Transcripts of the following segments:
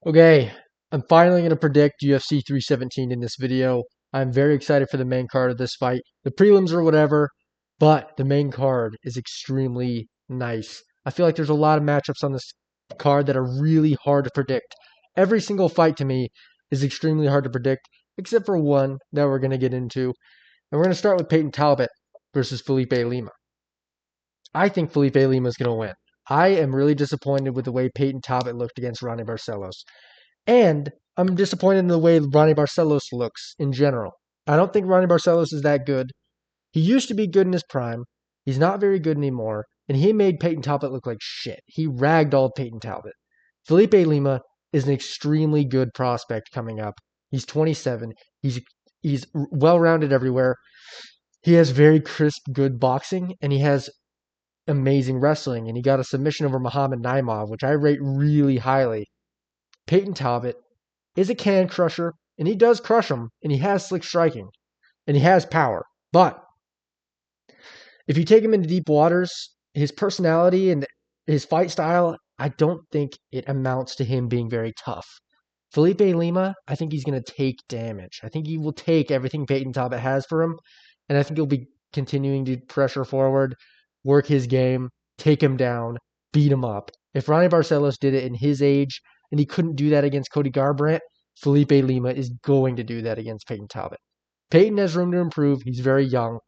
Okay, I'm finally going to predict UFC 317 in this video. I'm very excited for the main card of this fight. The prelims or whatever, but the main card is extremely nice. I feel like there's a lot of matchups on this card that are really hard to predict. Every single fight to me is extremely hard to predict, except for one that we're going to get into. And we're going to start with Peyton Talbot versus Felipe Lima. I think Felipe Lima is going to win. I am really disappointed with the way Peyton Talbot looked against Ronnie Barcelos. And I'm disappointed in the way Ronnie Barcelos looks in general. I don't think Ronnie Barcelos is that good. He used to be good in his prime. He's not very good anymore. And he made Peyton Talbot look like shit. He ragdolled Peyton Talbot. Felipe Lima is an extremely good prospect coming up. He's 27. He's well-rounded everywhere. He has very crisp, good boxing, and he has amazing wrestling. And he got a submission over Muhammad Naimov, which I rate really highly. Peyton Talbot is a can crusher, and he does crush them, and he has slick striking, and he has power. But if you take him into deep waters, his personality and his fight style, I don't think it amounts to him being very tough. Felipe Lima, I think he's going to take damage. I think he will take everything Peyton Talbot has for him, and I think he'll be continuing to pressure forward, work his game, take him down, beat him up. If Ronnie Barcelos did it in his age, and he couldn't do that against Cody Garbrandt, Felipe Lima is going to do that against Peyton Talbot. Peyton has room to improve. He's very young.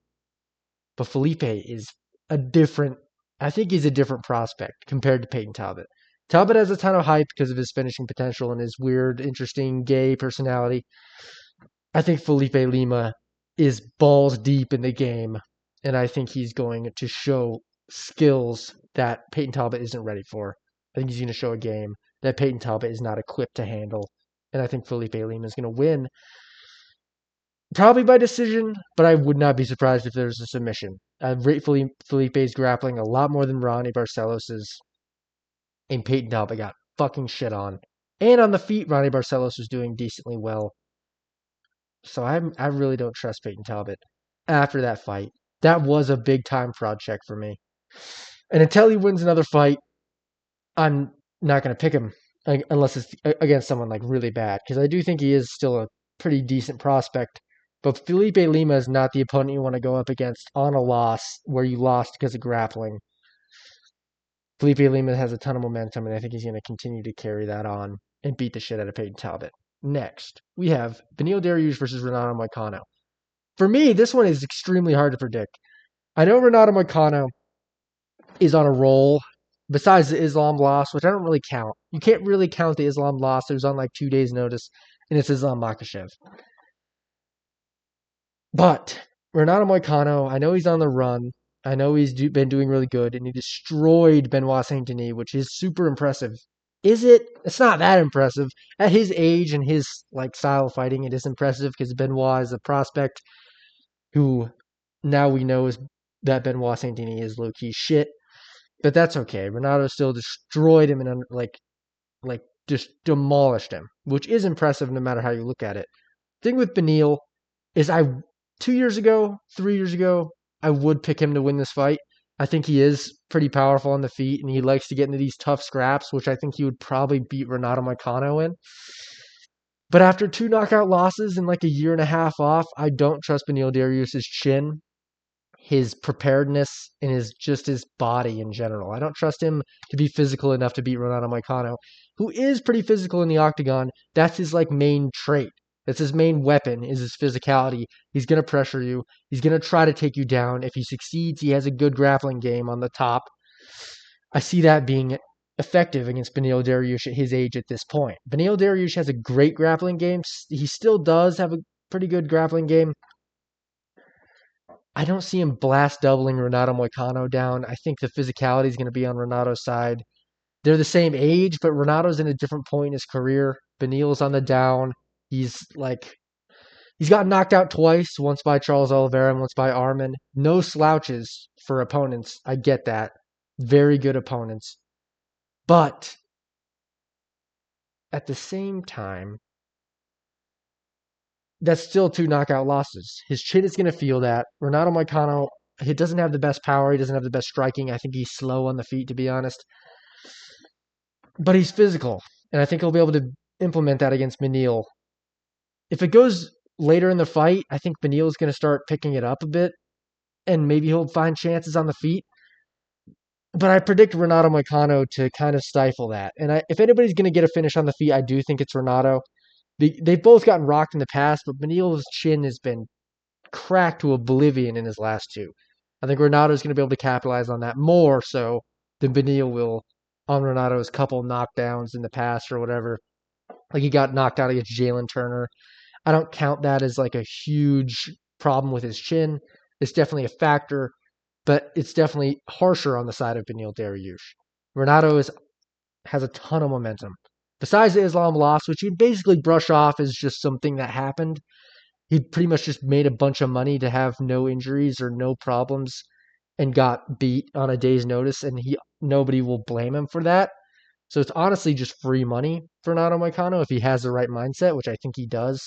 But Felipe is I think he's a different prospect compared to Peyton Talbot. Talbot has a ton of hype because of his finishing potential and his weird, interesting, gay personality. I think Felipe Lima is balls deep in the game, and I think he's going to show skills that Peyton Talbot isn't ready for. I think he's going to show a game that Peyton Talbot is not equipped to handle, and I think Felipe Lima is going to win. Probably by decision, but I would not be surprised if there's a submission. I rate Felipe's grappling a lot more than Ronnie Barcelos's, and Peyton Talbot got fucking shit on. And on the feet, Ronnie Barcelos was doing decently well. So I really don't trust Peyton Talbot after that fight. That was a big time fraud check for me. And until he wins another fight, I'm not going to pick him unless it's against someone like really bad, because I do think he is still a pretty decent prospect. But Felipe Lima is not the opponent you want to go up against on a loss where you lost because of grappling. Felipe Lima has a ton of momentum, and I think he's going to continue to carry that on and beat the shit out of Peyton Talbot. Next, we have Beneil Dariush versus Renato Moicano. For me, this one is extremely hard to predict. I know Renato Moicano is on a roll, besides the Islam loss, which I don't really count. You can't really count the Islam loss. It was on like 2 days' notice, and it's Islam Makhachev. But Renato Moicano, I know he's on the run. I know he's been doing really good, and he destroyed Benoit Saint Denis, which is super impressive. Is it? It's not that impressive. At his age and his like style of fighting, it is impressive because Benoit is a prospect who now we know is that Benoit Saint Denis is low key shit. But that's okay. Renato still destroyed him and like just demolished him, which is impressive no matter how you look at it. Thing with Beneil is 2 years ago, 3 years ago, I would pick him to win this fight. I think he is pretty powerful on the feet, and he likes to get into these tough scraps, which I think he would probably beat Renato Moicano in. But after 2 knockout losses and like a year and a half off, I don't trust Beneil Dariush's chin, his preparedness, and his body in general. I don't trust him to be physical enough to beat Renato Moicano, who is pretty physical in the octagon. That's his like main trait. That's his main weapon, is his physicality. He's going to pressure you. He's going to try to take you down. If he succeeds, he has a good grappling game on the top. I see that being effective against Beneil Dariush at his age at this point. Beneil Dariush has a great grappling game. He still does have a pretty good grappling game. I don't see him blast doubling Renato Moicano down. I think the physicality is going to be on Renato's side. They're the same age, but Renato's in a different point in his career. Beneil's on the down. He's got knocked out twice, once by Charles Oliveira and once by Arman. No slouches for opponents. I get that. Very good opponents. But at the same time, that's still 2 knockout losses. His chin is going to feel that. Renato Moicano, he doesn't have the best power. He doesn't have the best striking. I think he's slow on the feet, to be honest. But he's physical. And I think he'll be able to implement that against Beneil. If it goes later in the fight, I think Beneil's going to start picking it up a bit, and maybe he'll find chances on the feet. But I predict Renato Moicano to kind of stifle that. And if anybody's going to get a finish on the feet, I do think it's Renato. They've both gotten rocked in the past, but Beneil's chin has been cracked to oblivion in his last two. I think Renato's going to be able to capitalize on that more so than Beneil will on Renato's couple knockdowns in the past or whatever. Like he got knocked out against Jalen Turner. I don't count that as like a huge problem with his chin. It's definitely a factor, but it's definitely harsher on the side of Beneil Dariush. Renato has a ton of momentum. Besides the Islam loss, which you'd basically brush off as just something that happened, he pretty much just made a bunch of money to have no injuries or no problems and got beat on a day's notice, and nobody will blame him for that. So it's honestly just free money for Renato Moicano if he has the right mindset, which I think he does.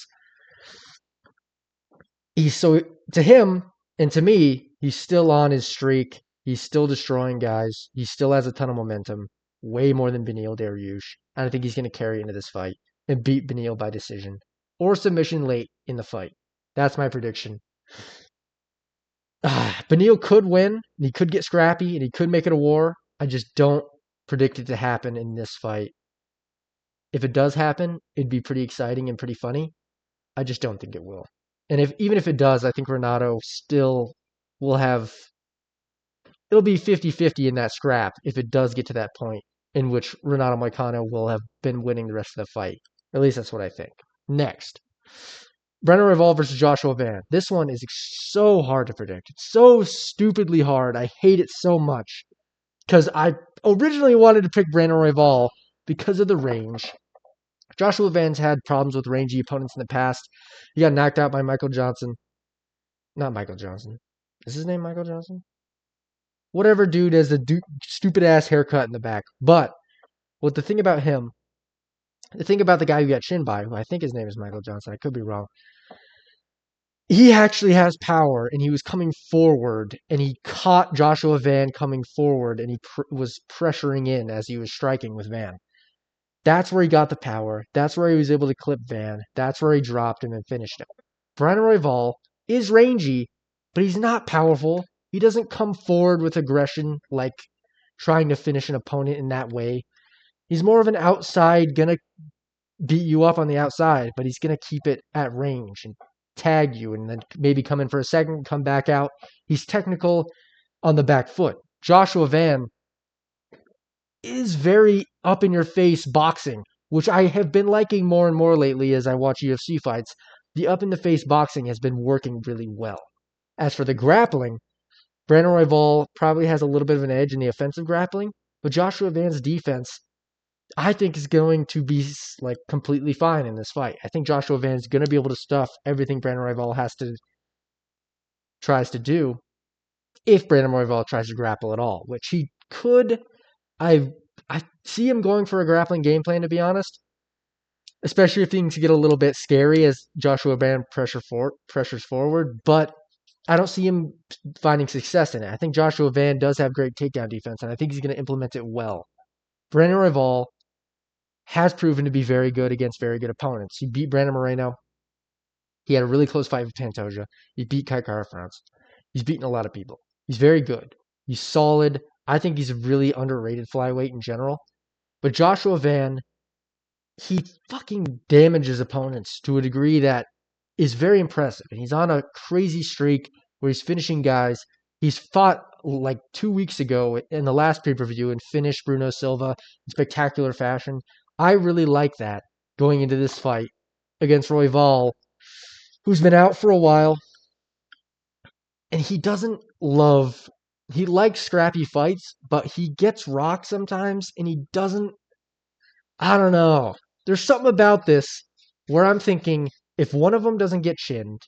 To him and to me, he's still on his streak. He's still destroying guys. He still has a ton of momentum, way more than Beneil Dariush. And I think he's going to carry into this fight and beat Beneil by decision or submission late in the fight. That's my prediction. Beneil could win, and he could get scrappy, and he could make it a war. I just don't predict it to happen in this fight. If it does happen, it'd be pretty exciting and pretty funny. I just don't think it will. And even if it does, I think Renato still will have. It'll be 50-50 in that scrap if it does get to that point in which Renato Moicano will have been winning the rest of the fight. At least that's what I think. Next, Brandon Royval versus Joshua Van. This one is so hard to predict. It's so stupidly hard. I hate it so much because I originally wanted to pick Brandon Royval because of the range. Joshua Van's had problems with rangy opponents in the past. He got knocked out by Michael Johnson. Not Michael Johnson. Is his name Michael Johnson? Whatever dude has a stupid ass haircut in the back. But the thing about him, the thing about the guy who got chinned by, who I think his name is Michael Johnson, I could be wrong. He actually has power, and he was coming forward, and he caught Joshua Van coming forward, and he was pressuring in as he was striking with Van. That's where he got the power. That's where he was able to clip Van. That's where he dropped him and finished him. Brandon Royval is rangy, but he's not powerful. He doesn't come forward with aggression like trying to finish an opponent in that way. He's more of an outside, gonna beat you up on the outside, but he's gonna keep it at range and tag you and then maybe come in for a second, come back out. He's technical on the back foot. Joshua Van is very up in your face boxing, which I have been liking more and more lately as I watch UFC fights. The up in the face boxing has been working really well. As for the grappling, Brandon Royval probably has a little bit of an edge in the offensive grappling, but Joshua Van's defense, I think, is going to be like completely fine in this fight. I think Joshua Van's going to be able to stuff everything Brandon Royval tries to do if Brandon Royval tries to grapple at all, which he could. I see him going for a grappling game plan, to be honest, especially if things get a little bit scary as Joshua Van pressures forward, but I don't see him finding success in it. I think Joshua Van does have great takedown defense, and I think he's going to implement it well. Brandon Royval has proven to be very good against very good opponents. He beat Brandon Moreno. He had a really close fight with Pantoja. He beat Kai Kara-France. He's beaten a lot of people. He's very good. He's solid. I think he's a really underrated flyweight in general. But Joshua Van, he fucking damages opponents to a degree that is very impressive. And he's on a crazy streak where he's finishing guys. He's fought like 2 weeks ago in the last pay-per-view and finished Bruno Silva in spectacular fashion. I really like that going into this fight against Royval, who's been out for a while. And he likes scrappy fights, but he gets rocked sometimes, and he doesn't, I don't know. There's something about this where I'm thinking if one of them doesn't get chinned,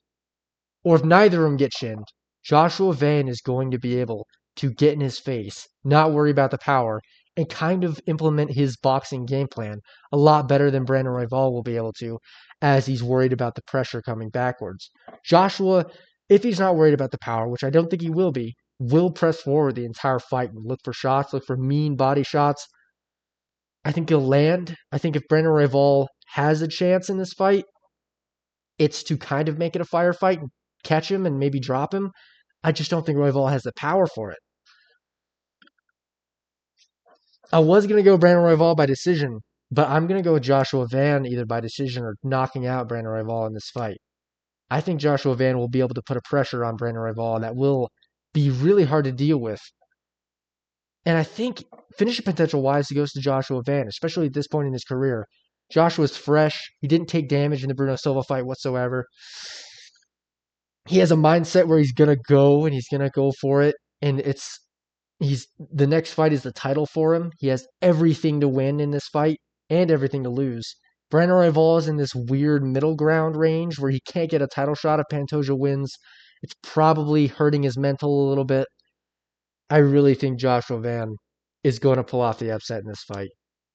or if neither of them get chinned, Joshua Van is going to be able to get in his face, not worry about the power, and kind of implement his boxing game plan a lot better than Brandon Royval will be able to, as he's worried about the pressure coming backwards. Joshua, if he's not worried about the power, which I don't think he will be, will press forward the entire fight and look for shots, look for mean body shots. I think he'll land. I think if Brandon Royval has a chance in this fight, it's to kind of make it a firefight and catch him and maybe drop him. I just don't think Royval has the power for it. I was going to go Brandon Royval by decision, but I'm going to go with Joshua Van either by decision or knocking out Brandon Royval in this fight. I think Joshua Van will be able to put a pressure on Brandon Royval that will be really hard to deal with. And I think finishing potential wise, it goes to Joshua Van, especially at this point in his career. Joshua's fresh. He didn't take damage in the Bruno Silva fight whatsoever. He has a mindset where he's gonna go and he's gonna go for it. And he's the next fight is the title for him. He has everything to win in this fight and everything to lose. Brandon Royval is in this weird middle ground range where he can't get a title shot if Pantoja wins. It's probably hurting his mental a little bit. I really think Joshua Van is going to pull off the upset in this fight,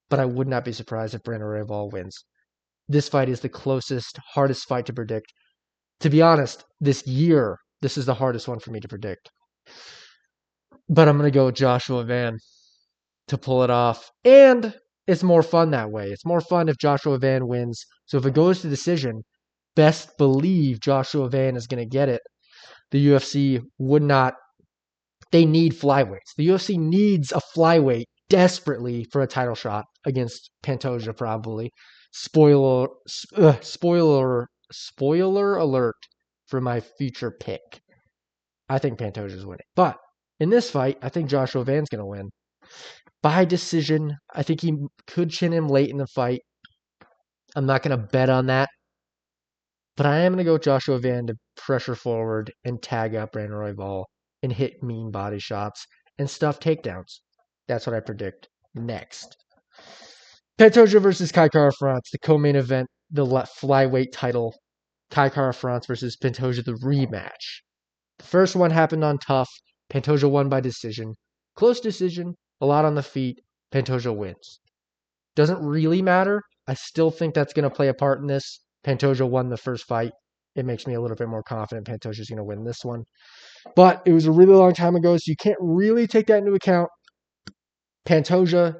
but I would not be surprised if Brandon Royval wins. This fight is the closest, hardest fight to predict. To be honest, this year, this is the hardest one for me to predict. But I'm going to go with Joshua Van to pull it off. And it's more fun that way. It's more fun if Joshua Van wins. So if it goes to decision, best believe Joshua Van is going to get it. The UFC would not. They need flyweights. The UFC needs a flyweight desperately for a title shot against Pantoja, probably. Spoiler alert for my future pick. I think Pantoja's winning. But in this fight, I think Joshua Van's going to win. By decision, I think he could chin him late in the fight. I'm not going to bet on that. But I am going to go with Joshua Van to pressure forward and tag up Brandon Royval and hit mean body shots and stuff takedowns. That's what I predict next. Pantoja versus Kai Kara-France, the co-main event, the flyweight title. Kai Kara-France versus Pantoja, the rematch. The first one happened on TUF. Pantoja won by decision. Close decision, a lot on the feet. Pantoja wins. Doesn't really matter. I still think that's going to play a part in this. Pantoja won the first fight. It makes me a little bit more confident Pantoja's going to win this one. But it was a really long time ago, so you can't really take that into account. Pantoja,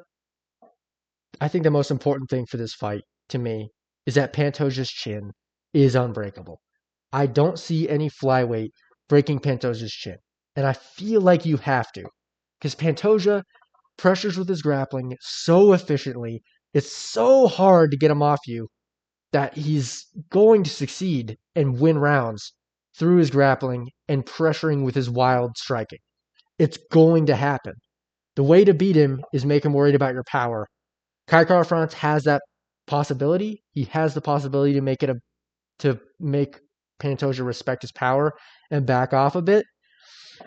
I think the most important thing for this fight, to me, is that Pantoja's chin is unbreakable. I don't see any flyweight breaking Pantoja's chin. And I feel like you have to. Because Pantoja pressures with his grappling so efficiently. It's so hard to get him off you that he's going to succeed and win rounds through his grappling and pressuring with his wild striking. It's going to happen. The way to beat him is make him worried about your power. Kai Kara-France has that possibility. He has the possibility to make Pantoja respect his power and back off a bit.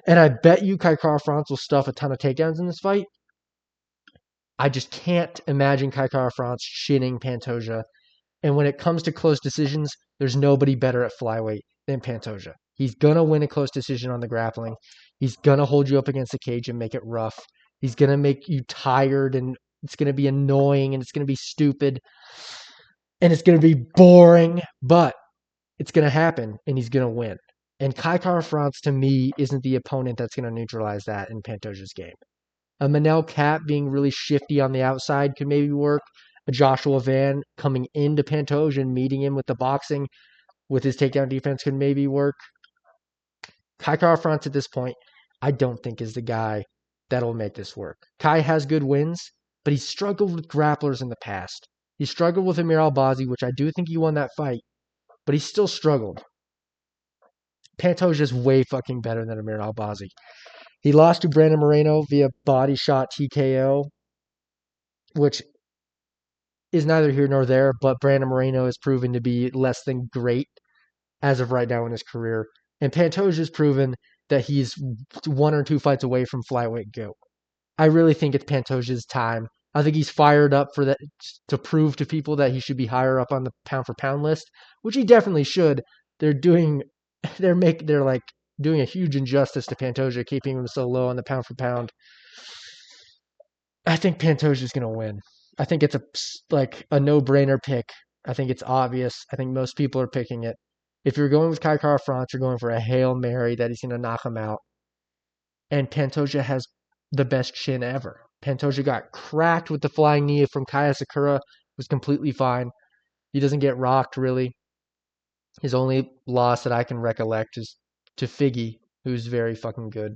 And I bet you Kai Kara-France will stuff a ton of takedowns in this fight. I just can't imagine Kai Kara-France shinning Pantoja. And when it comes to close decisions, there's nobody better at flyweight than Pantoja. He's going to win a close decision on the grappling. He's going to hold you up against the cage and make it rough. He's going to make you tired, and it's going to be annoying, and it's going to be stupid, and it's going to be boring, but it's going to happen, and he's going to win. And Kai Kara-France, to me, isn't the opponent that's going to neutralize that in Pantoja's game. A Manel Kape being really shifty on the outside could maybe work. A Joshua Van coming into Pantoja and meeting him with the boxing with his takedown defense could maybe work. Kai Kara-France at this point, I don't think is the guy that'll make this work. Kai has good wins, but he's struggled with grapplers in the past. He struggled with Amir Albazi, which I do think he won that fight, but he still struggled. Pantoja's way fucking better than Amir Albazi. He lost to Brandon Moreno via body shot TKO, which is neither here nor there, but Brandon Moreno has proven to be less than great as of right now in his career. And Pantoja's proven that he's 1 or 2 fights away from flyweight GOAT. I really think it's Pantoja's time. I think he's fired up for that to prove to people that he should be higher up on the pound for pound list, which he definitely should. They're doing a huge injustice to Pantoja, keeping him so low on the pound for pound. I think Pantoja's going to win. I think it's a no-brainer pick. I think it's obvious. I think most people are picking it. If you're going with Kai Kara-France, you're going for a Hail Mary that he's going to knock him out. And Pantoja has the best chin ever. Pantoja got cracked with the flying knee from Kaya Sakura, was completely fine. He doesn't get rocked, really. His only loss that I can recollect is to Figgy, who's very fucking good.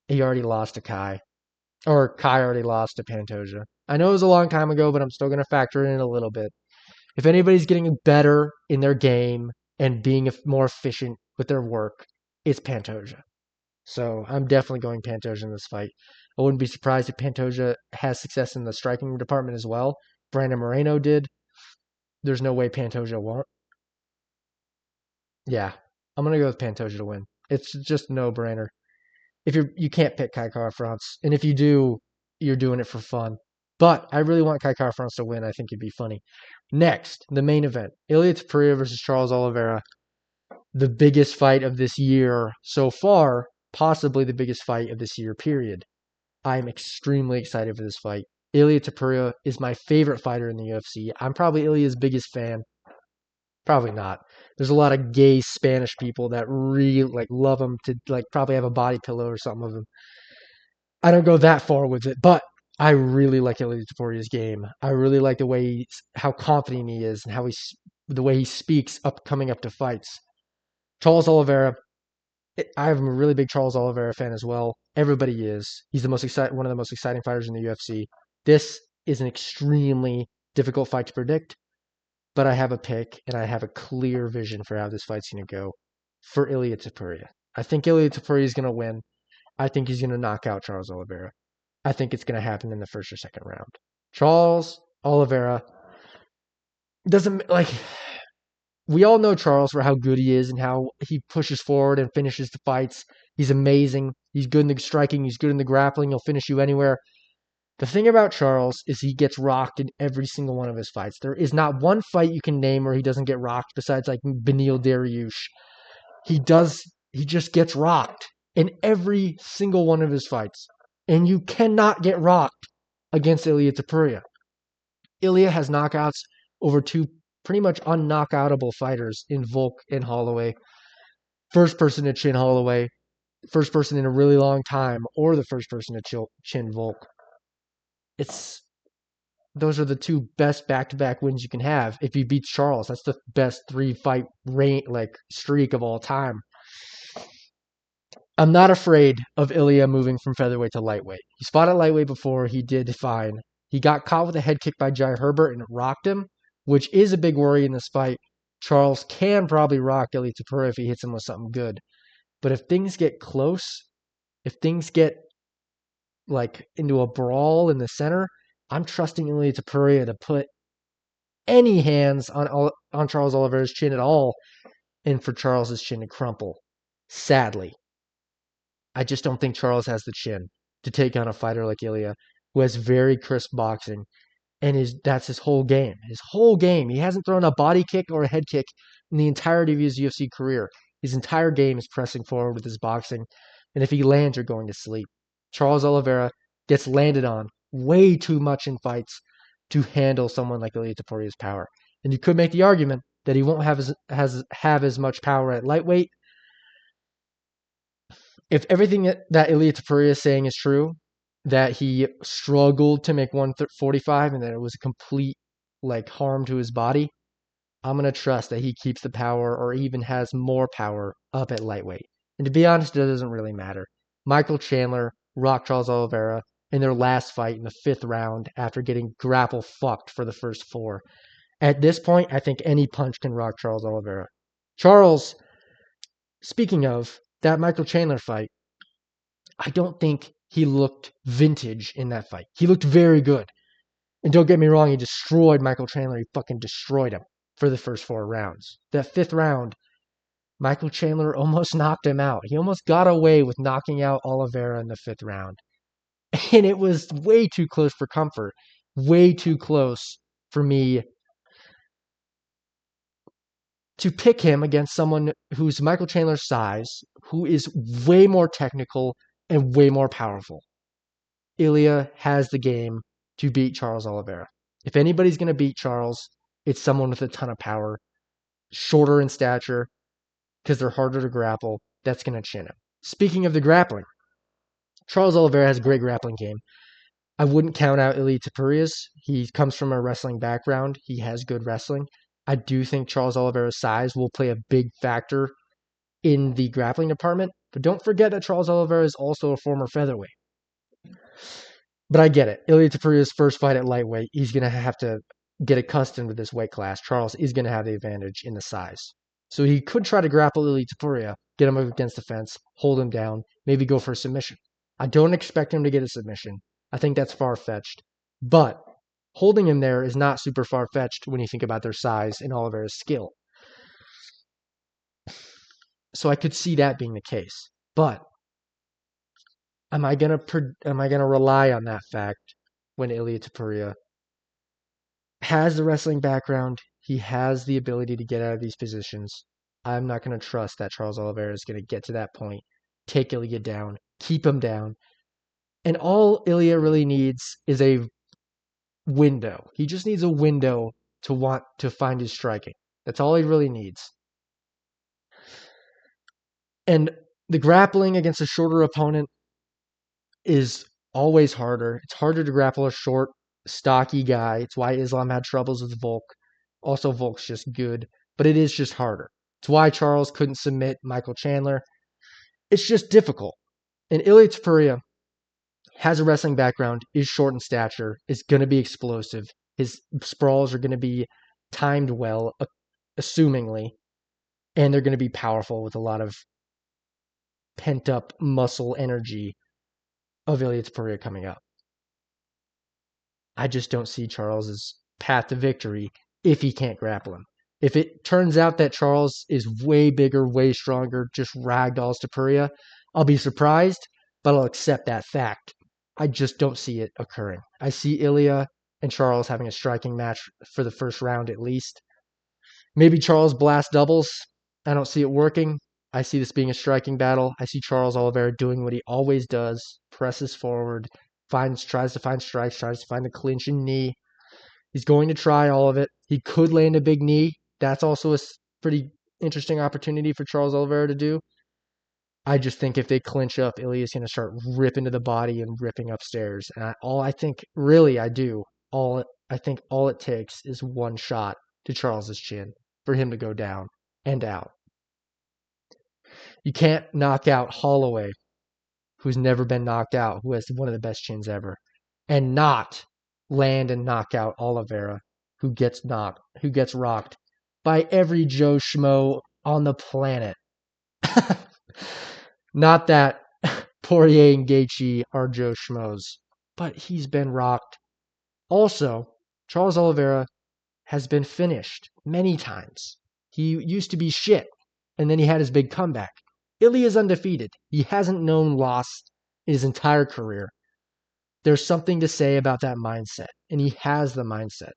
He already lost to Kai. Or Kai already lost to Pantoja. I know it was a long time ago, but I'm still going to factor in a little bit. If anybody's getting better in their game and being more efficient with their work, it's Pantoja. So I'm definitely going Pantoja in this fight. I wouldn't be surprised if Pantoja has success in the striking department as well. Brandon Moreno did. There's no way Pantoja won't. Yeah, I'm gonna go with Pantoja to win. It's just no brainer. If you can't pick Kai Kara-France, and if you do, you're doing it for fun. But I really want Kai Kara-France to win. I think it'd be funny. Next, the main event: Ilia Topuria versus Charles Oliveira. The biggest fight of this year so far, possibly the biggest fight of this year. Period. I'm extremely excited for this fight. Ilia Topuria is my favorite fighter in the UFC. I'm probably Ilia's biggest fan. Probably not. There's a lot of gay Spanish people that really love him to probably have a body pillow or something of him. I don't go that far with it, but I really like Ilia Topuria's game. I really like the way how confident he is and the way he speaks coming up to fights. Charles Oliveira, I'm a really big Charles Oliveira fan as well. Everybody is. He's one of the most exciting fighters in the UFC. This is an extremely difficult fight to predict, but I have a pick and I have a clear vision for how this fight's going to go for Ilia Topuria. I think Ilia Topuria is going to win. I think he's going to knock out Charles Oliveira. I think it's going to happen in the first or second round. Charles Oliveira doesn't we all know Charles for how good he is and how he pushes forward and finishes the fights. He's amazing. He's good in the striking. He's good in the grappling. He'll finish you anywhere. The thing about Charles is he gets rocked in every single one of his fights. There is not one fight you can name where he doesn't get rocked besides Beneil Dariush. He just gets rocked in every single one of his fights. And you cannot get rocked against Ilia Topuria. Ilia has knockouts over two pretty much unknockoutable fighters in Volk and Holloway. First person to chin Holloway, first person in a really long time, or the first person to chin Volk. Those are the two best back-to-back wins you can have. If you beat Charles, that's the best 3-fight streak of all time. I'm not afraid of Ilia moving from featherweight to lightweight. He fought at lightweight before. He did fine. He got caught with a head kick by Jai Herbert and it rocked him, which is a big worry in this fight. Charles can probably rock Ilia Topuria if he hits him with something good. But if things get close, if things get into a brawl in the center, I'm trusting Ilia Topuria to put any hands on Charles Oliveira's chin at all and for Charles's chin to crumple. Sadly. I just don't think Charles has the chin to take on a fighter like Ilia, who has very crisp boxing, and that's his whole game. His whole game. He hasn't thrown a body kick or a head kick in the entirety of his UFC career. His entire game is pressing forward with his boxing, and if he lands, you're going to sleep. Charles Oliveira gets landed on way too much in fights to handle someone like Ilia Topuria's power. And you could make the argument that he won't have as much power at lightweight. If everything that Ilia Topuria is saying is true, that he struggled to make 145 and that it was a complete harm to his body, I'm going to trust that he keeps the power or even has more power up at lightweight. And to be honest, it doesn't really matter. Michael Chandler rocked Charles Oliveira in their last fight in the 5th round after getting grapple fucked for the first 4. At this point, I think any punch can rock Charles Oliveira. Charles, speaking of that Michael Chandler fight, I don't think he looked vintage in that fight. He looked very good. And don't get me wrong, he destroyed Michael Chandler. He fucking destroyed him for the first 4 rounds. That 5th round, Michael Chandler almost knocked him out. He almost got away with knocking out Oliveira in the 5th round. And it was way too close for comfort. Way too close for me to pick him against someone who's Michael Chandler's size, who is way more technical and way more powerful. Ilia has the game to beat Charles Oliveira. If anybody's going to beat Charles, it's someone with a ton of power, shorter in stature, because they're harder to grapple, that's going to chin him. Speaking of the grappling, Charles Oliveira has a great grappling game. I wouldn't count out Ilia Topuria. He comes from a wrestling background. He has good wrestling. I do think Charles Oliveira's size will play a big factor in the grappling department. But don't forget that Charles Oliveira is also a former featherweight. But I get it. Ilia Topuria's first fight at lightweight, he's going to have to get accustomed to this weight class. Charles is going to have the advantage in the size. So he could try to grapple Ilia Topuria, get him up against the fence, hold him down, maybe go for a submission. I don't expect him to get a submission. I think that's far-fetched. But holding him there is not super far-fetched when you think about their size and Oliveira's skill. So I could see that being the case. But am I gonna rely on that fact when Ilia Topuria has the wrestling background? He has the ability to get out of these positions. I'm not going to trust that Charles Oliveira is going to get to that point, take Ilia down, keep him down. And all Ilia really needs is a window. He just needs a window to want to find his striking. That's all he really needs. And the grappling against a shorter opponent is always harder. It's harder to grapple a short, stocky guy. It's why Islam had troubles with Volk. Also, Volk's just good, but it is just harder. It's why Charles couldn't submit Michael Chandler. It's just difficult. And Ilia Topuria has a wrestling background, is short in stature, is going to be explosive. His sprawls are going to be timed well, assumingly, and they're going to be powerful with a lot of pent-up muscle energy of Ilia Topuria coming up. I just don't see Charles's path to victory if he can't grapple him. If it turns out that Charles is way bigger, way stronger, just ragdolls Topuria, I'll be surprised, but I'll accept that fact. I just don't see it occurring. I see Ilia and Charles having a striking match for the first round at least. Maybe Charles blast doubles. I don't see it working. I see this being a striking battle. I see Charles Oliveira doing what he always does, presses forward, tries to find strikes, tries to find the clinch and knee. He's going to try all of it. He could land a big knee. That's also a pretty interesting opportunity for Charles Oliveira to do. I just think if they clinch up, Ilia's going to start ripping to the body and ripping upstairs. And I think all it takes is one shot to Charles's chin for him to go down and out. You can't knock out Holloway, who's never been knocked out, who has one of the best chins ever, and not land and knock out Oliveira, who gets rocked by every Joe Schmo on the planet. Not that Poirier and Gaethje are Joe Schmoes, but he's been rocked. Also, Charles Oliveira has been finished many times. He used to be shit, and then he had his big comeback. Ilia is undefeated. He hasn't known loss in his entire career. There's something to say about that mindset, and he has the mindset.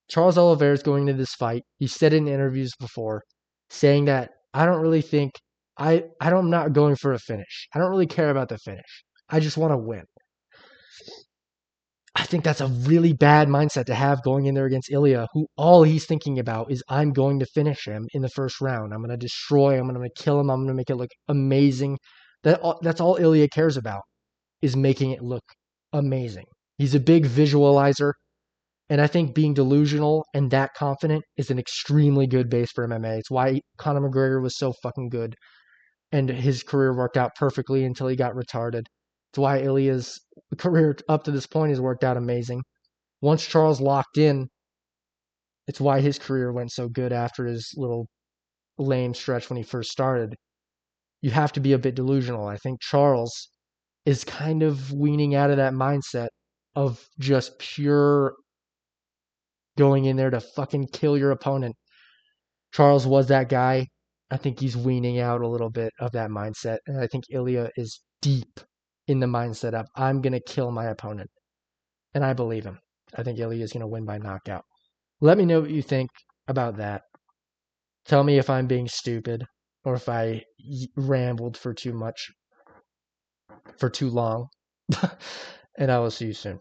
Charles Oliveira is going into this fight. He said in interviews before, saying that I'm not going for a finish. I don't really care about the finish. I just want to win. I think that's a really bad mindset to have going in there against Ilia, who all he's thinking about is I'm going to finish him in the first round. I'm going to destroy him. I'm going to kill him. I'm going to make it look amazing. That's all Ilia cares about, is making it look amazing. He's a big visualizer, and I think being delusional and that confident is an extremely good base for MMA. It's why Conor McGregor was so fucking good, and his career worked out perfectly until he got retarded. It's why Ilia's career up to this point has worked out amazing. Once Charles locked in, it's why his career went so good after his little lame stretch when he first started. You have to be a bit delusional. I think Charles is kind of weaning out of that mindset of just pure going in there to fucking kill your opponent. Charles was that guy. I think he's weaning out a little bit of that mindset. And I think Ilia is deep in the mindset of, I'm going to kill my opponent. And I believe him. I think Ilia is going to win by knockout. Let me know what you think about that. Tell me if I'm being stupid or if I rambled for too long. And I will see you soon.